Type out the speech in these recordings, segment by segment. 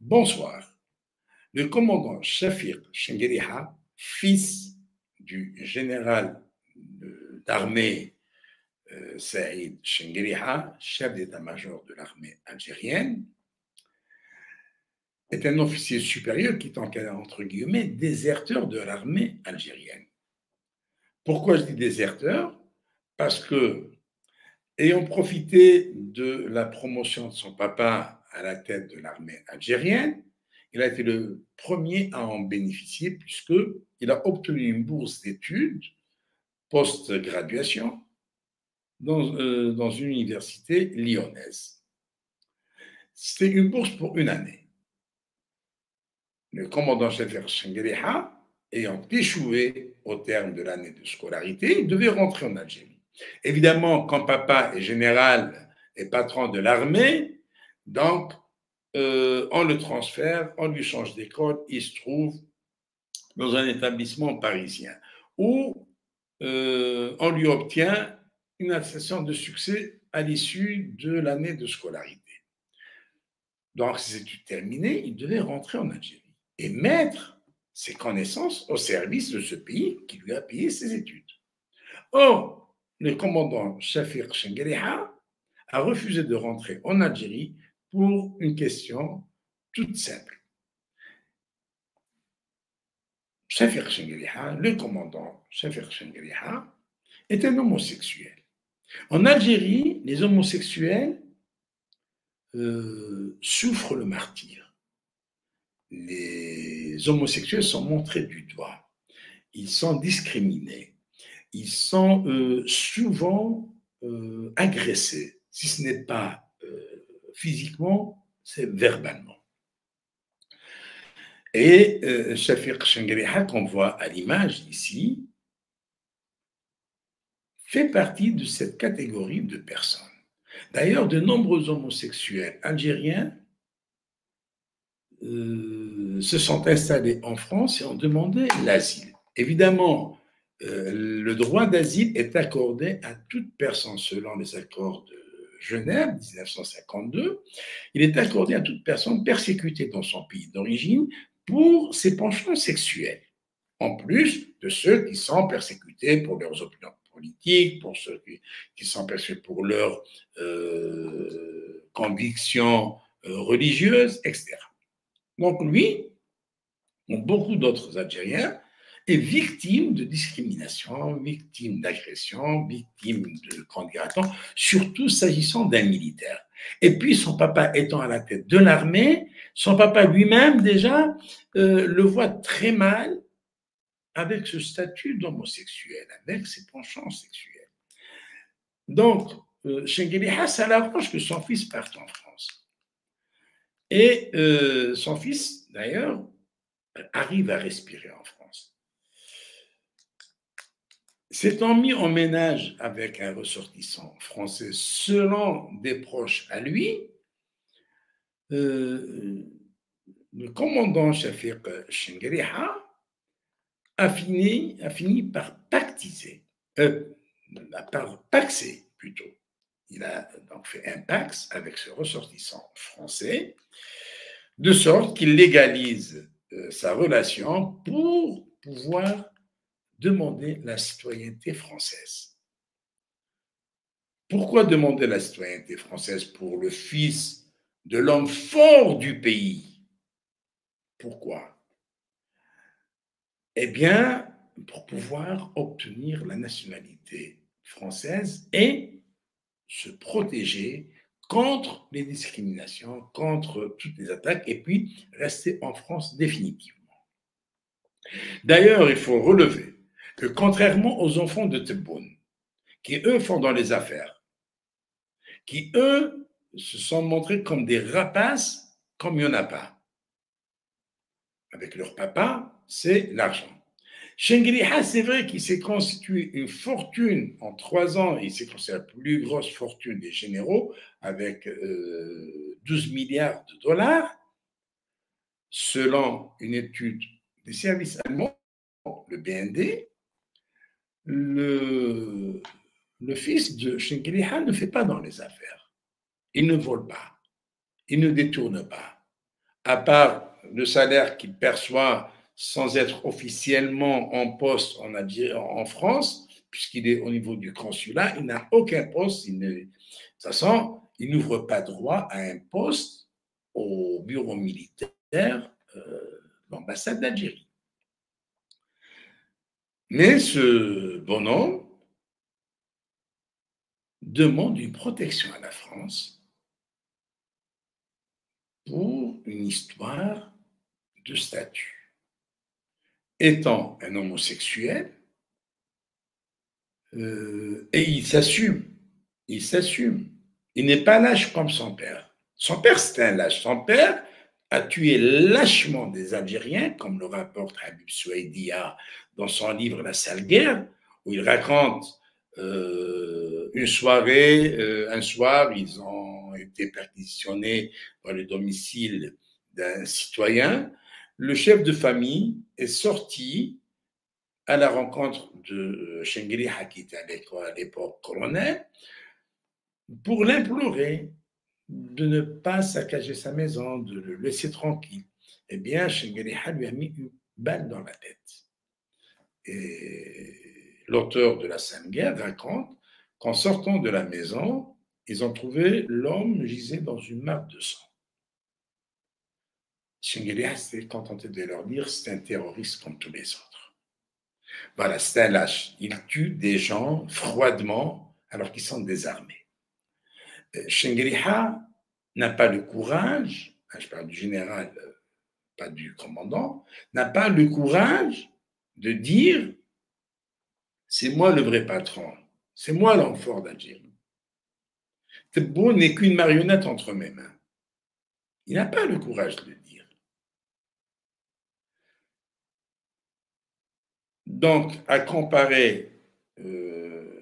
Bonsoir. Le commandant Shafiq Chengueriha, fils du général d'armée Saïd Chengueriha, chef d'état-major de l'armée algérienne, est un officier supérieur qui est entre guillemets déserteur de l'armée algérienne. Pourquoi je dis déserteur? Parce que, ayant profité de la promotion de son papa à la tête de l'armée algérienne, il a été le premier à en bénéficier puisqu'il a obtenu une bourse d'études post-graduation dans une université lyonnaise. C'était une bourse pour une année. Le commandant Shafiq Chengueriha, ayant échoué au terme de l'année de scolarité, il devait rentrer en Algérie. Évidemment, quand papa est général et patron de l'armée, donc on le transfère, on lui change d'école, il se trouve dans un établissement parisien où on lui obtient une attestation de succès à l'issue de l'année de scolarité. Donc, ses études terminées, il devait rentrer en Algérie et mettre ses connaissances au service de ce pays qui lui a payé ses études. Or, le commandant Shafiq Chengueriha a refusé de rentrer en Algérie pour une question toute simple. Shafiq Chengueriha, le commandant Shafiq Chengueriha, est un homosexuel. En Algérie, les homosexuels souffrent le martyre. Les homosexuels sont montrés du doigt. Ils sont discriminés. Ils sont souvent agressés. Si ce n'est pas physiquement, c'est verbalement. Et Shafiq Chengueriha, qu'on voit à l'image ici, fait partie de cette catégorie de personnes. D'ailleurs, de nombreux homosexuels algériens se sont installés en France et ont demandé l'asile. Évidemment, le droit d'asile est accordé à toute personne selon les accords de Genève 1952. Il est accordé à toute personne persécutée dans son pays d'origine pour ses penchants sexuels, en plus de ceux qui sont persécutés pour leurs opinions politiques, pour ceux qui sont persécutés pour leurs convictions religieuses, etc. Donc lui, comme beaucoup d'autres Algériens, est victime de discrimination, victime d'agression, victime de candidature, surtout s'agissant d'un militaire. Et puis son papa étant à la tête de l'armée, son papa lui-même déjà le voit très mal avec ce statut d'homosexuel, avec ses penchants sexuels. Donc, Chengueriha, ça l'arrange que son fils parte en France. Et son fils, d'ailleurs, arrive à respirer en France. S'étant mis en ménage avec un ressortissant français selon des proches à lui, le commandant Shafiq Chengueriha a fini par pactiser, par paxer plutôt. Il a donc fait un pax avec ce ressortissant français, de sorte qu'il légalise sa relation pour pouvoir demander la citoyenneté française. Pourquoi demander la citoyenneté française pour le fils de l'homme fort du pays? Pourquoi? Eh bien, pour pouvoir obtenir la nationalité française et se protéger contre les discriminations, contre toutes les attaques, et puis rester en France définitivement. D'ailleurs, il faut relever que contrairement aux enfants de Tebboune, qui eux font dans les affaires, qui eux se sont montrés comme des rapaces, comme il n'y en a pas. Avec leur papa, c'est l'argent. Chengueriha, c'est vrai qu'il s'est constitué une fortune en 3 ans, il s'est constitué la plus grosse fortune des généraux avec 12 milliards de dollars, selon une étude des services allemands, le BND. Le fils de Chengueriha ne fait pas dans les affaires. Il ne vole pas. il ne détourne pas. À part le salaire qu'il perçoit sans être officiellement en poste en France, puisqu'il est au niveau du consulat, il n'a aucun poste. De toute façon, il n'ouvre pas droit à un poste au bureau militaire de l'ambassade d'Algérie. Mais ce bonhomme demande une protection à la France pour une histoire de statut. Étant un homosexuel, et il s'assume, il n'est pas lâche comme son père. Son père, c'est un lâche. Son père a tué lâchement des Algériens, comme le rapporte Habib Souaidia dans son livre La sale guerre, où il raconte une soirée, un soir, ils ont été perquisitionnés dans le domicile d'un citoyen. Le chef de famille est sorti à la rencontre de Chengueliha, qui était à l'époque colonel, pour l'implorer de ne pas saccager sa maison, de le laisser tranquille. Eh bien, Chengueliha lui a mis une balle dans la tête. Et l'auteur de la Sainte Guerre raconte qu'en sortant de la maison, ils ont trouvé l'homme gisé dans une mare de sang. Chengueliha s'est contenté de leur dire c'est un terroriste comme tous les autres. Voilà, c'est un lâche. Il tue des gens froidement alors qu'ils sont désarmés. Chengueliha n'a pas le courage, je parle du général, pas du commandant, n'a pas le courage de dire c'est moi le vrai patron, c'est moi l'homme fort d'Algérie. Tebboune n'est qu'une marionnette entre mes mains. Il n'a pas le courage de le dire. Donc, à comparer le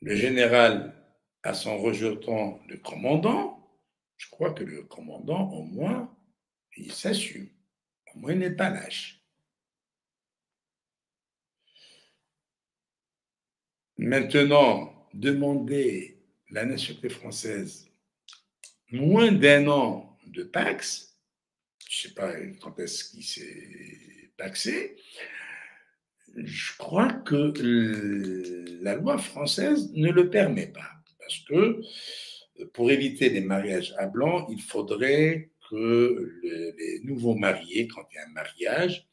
général à son rejetant le commandant, je crois que le commandant, au moins, il s'assume. Au moins, il n'est pas lâche. Maintenant, demander la nationalité française moins d'un an de Pax, je ne sais pas quand est-ce qu'il s'est paxé, je crois que la loi française ne le permet pas. Parce que pour éviter les mariages à blanc, il faudrait que les nouveaux mariés, quand il y a un mariage,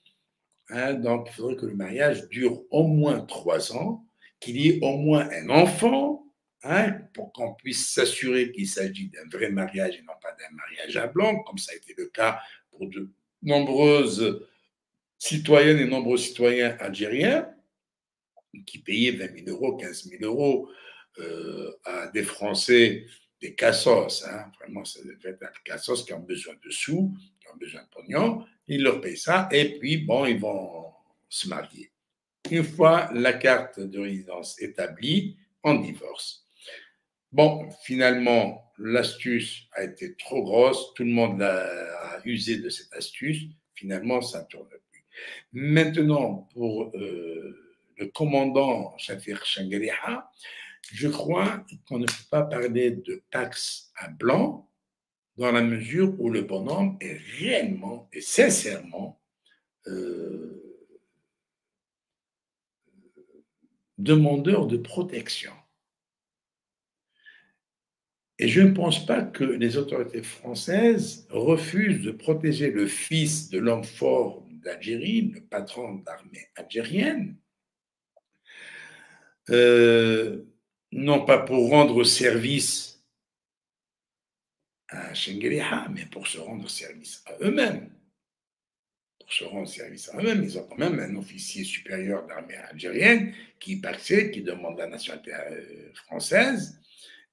donc il faudrait que le mariage dure au moins 3 ans, qu'il y ait au moins un enfant, pour qu'on puisse s'assurer qu'il s'agit d'un vrai mariage et non pas d'un mariage à blanc, comme ça a été le cas pour de nombreuses citoyennes et nombreux citoyens algériens qui payaient 20 000 euros, 15 000 euros à des Français, des cassos, vraiment, c'est des cassos qui ont besoin de sous, qui ont besoin de pognon, ils leur payent ça et puis, bon, ils vont se marier. Une fois la carte de résidence établie, on divorce. Bon, finalement, l'astuce a été trop grosse, tout le monde a usé de cette astuce, finalement, ça ne tourne plus. Maintenant, pour le commandant Shafir Chengueliha, je crois qu'on ne peut pas parler de taxe à blanc dans la mesure où le bonhomme est réellement et sincèrement demandeur de protection. Et je ne pense pas que les autorités françaises refusent de protéger le fils de l'homme fort d'Algérie, le patron de l'armée algérienne, non pas pour rendre service à Chengueliha, mais pour se rendre service à eux-mêmes. Pour se rendre service à eux-mêmes, ils ont quand même un officier supérieur de l'armée algérienne qui paxait, qui demande la nationalité française.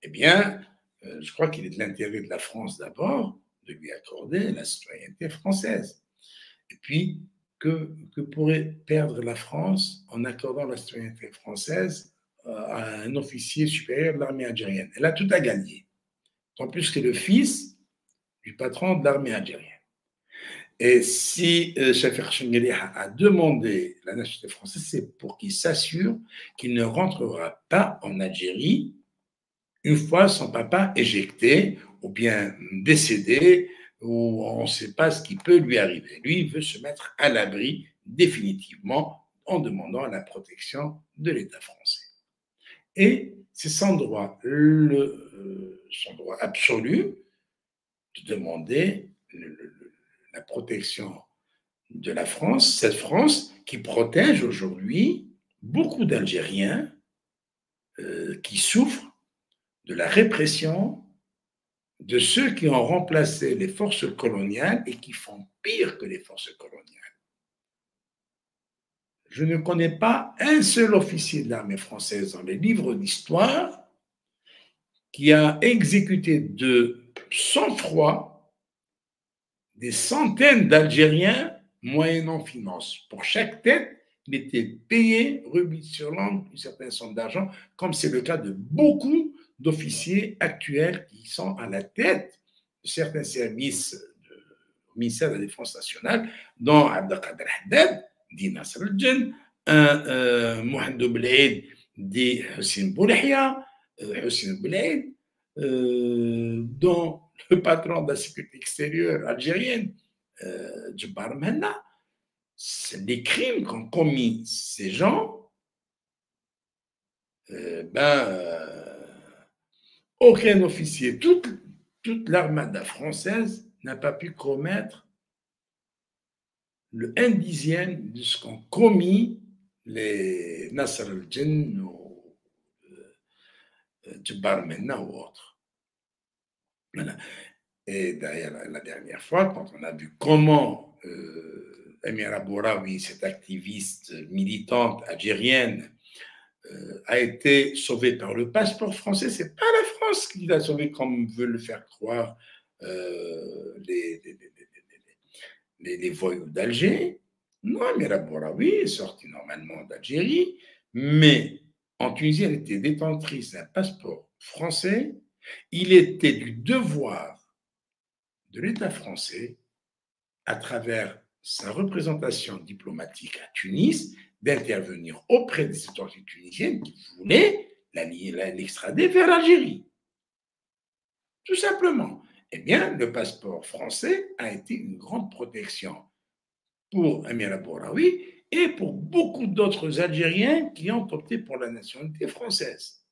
Eh bien, je crois qu'il est de l'intérêt de la France d'abord de lui accorder la citoyenneté française. Et puis, que pourrait perdre la France en accordant la citoyenneté française à un officier supérieur de l'armée algérienne? Elle a tout à gagner. En plus que le fils du patron de l'armée algérienne. Et si Shafir Chengueliha a demandé la nationalité française, c'est pour qu'il s'assure qu'il ne rentrera pas en Algérie une fois son papa éjecté ou bien décédé, ou on ne sait pas ce qui peut lui arriver. Lui, il veut se mettre à l'abri définitivement en demandant la protection de l'État français. Et c'est son droit, son droit absolu de demander la protection de la France, cette France qui protège aujourd'hui beaucoup d'Algériens qui souffrent de la répression de ceux qui ont remplacé les forces coloniales et qui font pire que les forces coloniales. Je ne connais pas un seul officier de l'armée française dans les livres d'histoire qui a exécuté de sang-froid des centaines d'Algériens moyennant finance. Pour chaque tête, il était payé rubis sur l'ongle une certaine somme d'argent, comme c'est le cas de beaucoup d'officiers actuels qui sont à la tête de certains services du ministère de la Défense nationale, dont Abdelkader Haddad, dit Nasser el-Djen, Mohamed Boulaïd, dit Hussein Boulahia, Hussein Boulaïd, dont le patron de la sécurité extérieure algérienne, Djebbar Menna. Les crimes qu'ont commis ces gens, aucun officier, toute l'armada française n'a pas pu commettre le 1/10 de ce qu'ont commis les Nasser el-Djen ou Djebbar Menna ou autres. Voilà. Et d'ailleurs, la dernière fois, quand on a vu comment Amira Bouraoui, cette activiste militante algérienne, a été sauvée par le passeport français, ce n'est pas la France qui l'a sauvée comme veulent le faire croire les voyous d'Alger. Non, Amira Bouraoui est sortie normalement d'Algérie, mais en Tunisie, elle était détentrice d'un passeport français. Il était du devoir de l'État français, à travers sa représentation diplomatique à Tunis, d'intervenir auprès des autorités tunisiennes qui voulaient l'extrader vers l'Algérie. Tout simplement. Eh bien, le passeport français a été une grande protection pour Amira Bouraoui et pour beaucoup d'autres Algériens qui ont opté pour la nationalité française.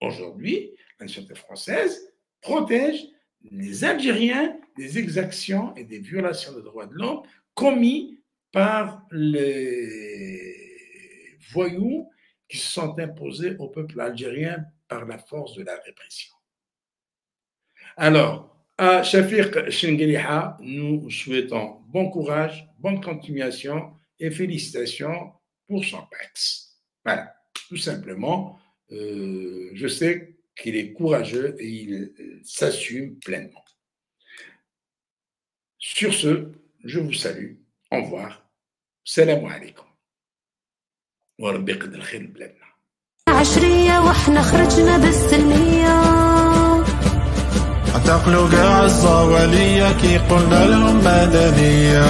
Aujourd'hui, la nationalité française protège les Algériens des exactions et des violations des droits de l'homme commis par les voyous qui se sont imposés au peuple algérien par la force de la répression. Alors, à Shafiq Chengueliha, nous souhaitons bon courage, bonne continuation et félicitations pour son PAX. Voilà, tout simplement, je sais qu'il est courageux et il s'assume pleinement. Sur ce, je vous salue. Au revoir. Salam alaikum. Wa rabbi qad al-khair bladna. عشرية واحنا خرجنا بالسلمية اعتقلوا قاع الصوالية كي قلنا لهم مدنية